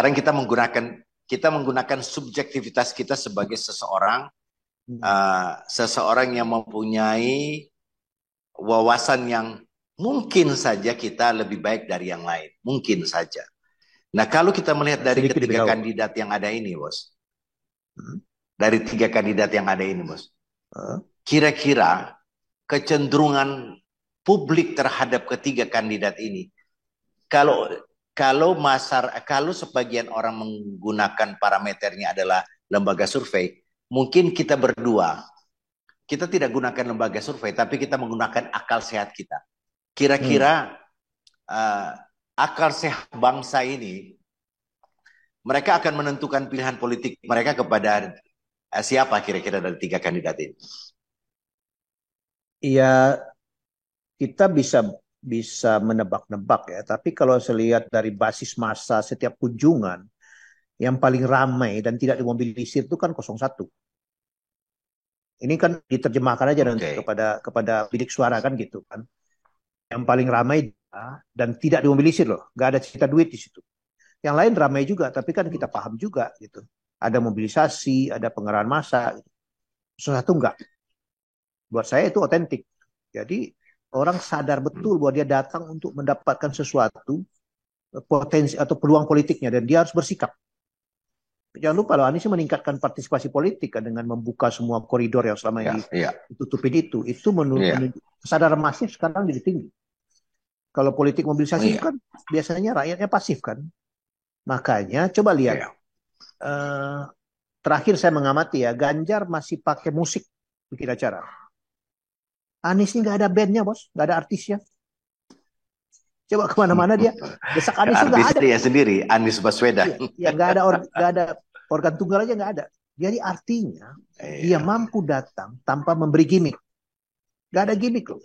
sekarang kita menggunakan subjektivitas kita sebagai seseorang, seseorang yang mempunyai wawasan yang mungkin saja kita lebih baik dari yang lain, mungkin saja. Nah, kalau kita melihat dari sedikit lebih ketiga tahu. kandidat yang ada ini, Bos, Hmm. dari tiga kandidat yang ada ini, Bos, Eh, kira-kira kecenderungan publik terhadap ketiga kandidat ini, kalau kalau sebagian orang menggunakan parameternya adalah lembaga survei, mungkin kita berdua kita tidak gunakan lembaga survei, tapi kita menggunakan akal sehat kita. hmm. Kira-kira uh, akal sehat bangsa ini, mereka akan menentukan pilihan politik mereka kepada siapa kira-kira dari tiga kandidat ini. Ya, kita bisa bisa menebak-nebak ya. Tapi kalau saya lihat dari basis massa setiap kunjungan, yang paling ramai dan tidak dimobilisir itu kan 01. Ini kan diterjemahkan aja Oke. nanti kepada bilik suara kan gitu kan. Yang paling ramai dan tidak dimobilisir loh, nggak ada cerita duit di situ. Yang lain ramai juga, tapi kan kita paham juga gitu. Ada mobilisasi, ada pengerahan massa. Gitu. Satu enggak. Buat saya itu otentik. Jadi orang sadar betul bahwa dia datang untuk mendapatkan sesuatu potensi atau peluang politiknya dan dia harus bersikap. Jangan lupa loh, Anies meningkatkan partisipasi politik kan dengan membuka semua koridor yang selama Ya, ini ya, ditutupin itu. Itu ya, menunjuk kesadaran masif sekarang jadi tinggi. Kalau politik mobilisasi itu ya, kan biasanya rakyatnya pasif kan. Makanya coba lihat. ya. Eh, Terakhir saya mengamati ya, Ganjar masih pakai musik bikin acara. Anies ini nggak ada bandnya bos, nggak ada artisnya. Coba kemana-mana dia, desak Anies tuh nggak Artis ada. dia sendiri, Anies Baswedan. Iya, ya nggak ada organ tunggal aja nggak ada. Jadi artinya dia Iya. mampu datang tanpa memberi gimmick. Nggak ada gimmick loh.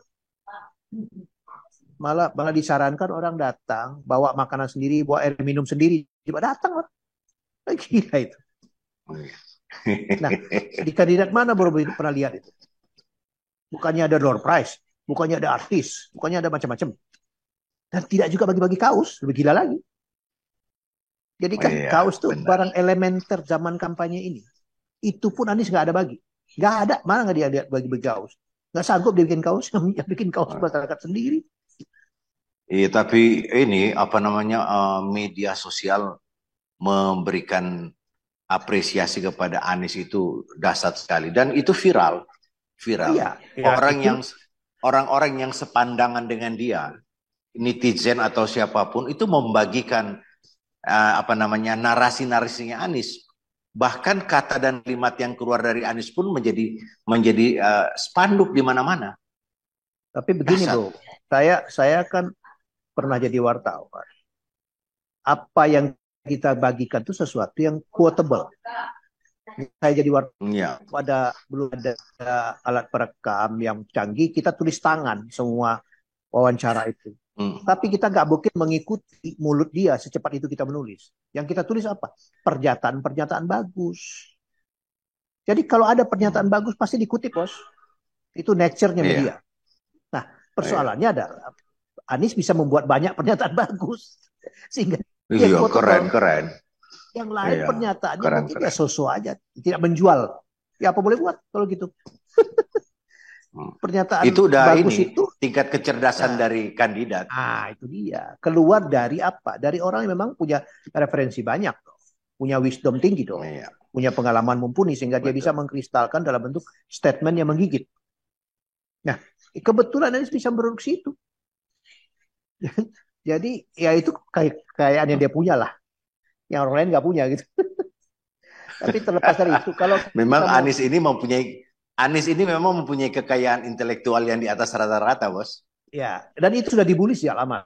Malah malah disarankan orang datang bawa makanan sendiri, bawa air minum sendiri. Coba datang lah. Gila itu. Nah, di kandidat mana baru pernah lihat itu? Bukannya ada door prize, bukannya ada artis, bukannya ada macam-macam. Dan tidak juga bagi-bagi kaus, lebih gila lagi. Jadi kan Iya, kaus tuh benar. barang elementer zaman kampanye ini. Itu pun Anies nggak ada bagi. Nggak ada, mana nggak dia lihat bagi-bagi kaus. Nggak sanggup dia bikin kaus, yang bikin kaus masyarakat sendiri. Iya, tapi ini apa namanya media sosial memberikan apresiasi kepada Anies itu dahsyat sekali dan itu viral, Oh viral. iya, ya Orang itu yang orang-orang yang sepandangan dengan dia, netizen atau siapapun itu membagikan apa namanya narasi-narasinya Anies. Bahkan kata dan kalimat yang keluar dari Anies pun menjadi spanduk di mana-mana. tapi begini Dahsyat. bro, saya kan pernah jadi wartawan. Apa yang kita bagikan itu sesuatu yang quotable. Saya jadi Ya. wartawan belum ada alat perekam yang canggih, kita tulis tangan semua wawancara itu. Hmm. Tapi kita nggak mungkin mengikuti mulut dia secepat itu kita menulis. Yang kita tulis apa? Pernyataan-pernyataan bagus. Jadi kalau ada pernyataan Hmm. bagus pasti dikutip, bos. Itu nature-nya media. Iya. Nah, Iya. persoalannya adalah Anies bisa membuat banyak pernyataan bagus sehingga dia Iya, keren, quotable. keren. Yang lain Iya, pernyataannya keren, mungkin ya keren. so-so aja, tidak menjual. Ya apa boleh buat kalau gitu. Hmm. Pernyataan Itu udah bagus ini itu, tingkat kecerdasan nah, dari kandidat. itu dia. Keluar dari apa? Dari orang yang memang punya referensi banyak, punya wisdom tinggi dong, Iya, punya pengalaman mumpuni sehingga dia bisa betul. mengkristalkan dalam bentuk statement yang menggigit. Nah, kebetulan Anies bisa produksi itu. Jadi ya itu kekayaan yang dia punya lah, yang orang lain nggak punya gitu. Tapi terlepas dari itu, kalau Memang kita mau Anies ini memang mempunyai kekayaan intelektual yang di atas rata-rata, Bos. ya, dan itu sudah dibully sejak lama.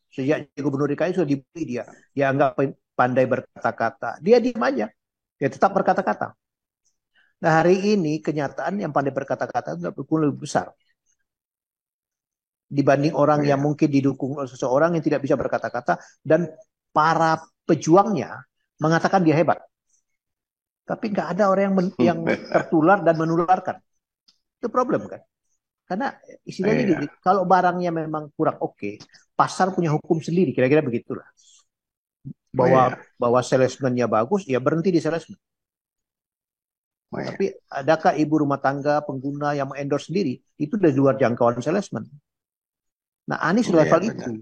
Sejak gubernur DKI sudah dibully dia. Dia anggap pandai berkata-kata. Dia diam aja. Dia tetap berkata-kata. Nah hari ini kenyataan yang pandai berkata-kata itu lebih besar dibanding orang yang Iya. mungkin didukung oleh seseorang yang tidak bisa berkata-kata dan para pejuangnya mengatakan dia hebat. Tapi nggak ada orang yang tertular dan menularkan. Itu problem kan? Karena istilahnya gini, Iya. kalau barangnya memang kurang oke, pasar punya hukum sendiri, kira-kira begitulah. Oh bahwa iya, bahwa salesman-nya bagus, ya berhenti di salesman. oh iya, Tapi adakah ibu rumah tangga pengguna yang endorse sendiri? Itu dari luar jangkauan salesman. Nah, Anies oh iya level itu. benar.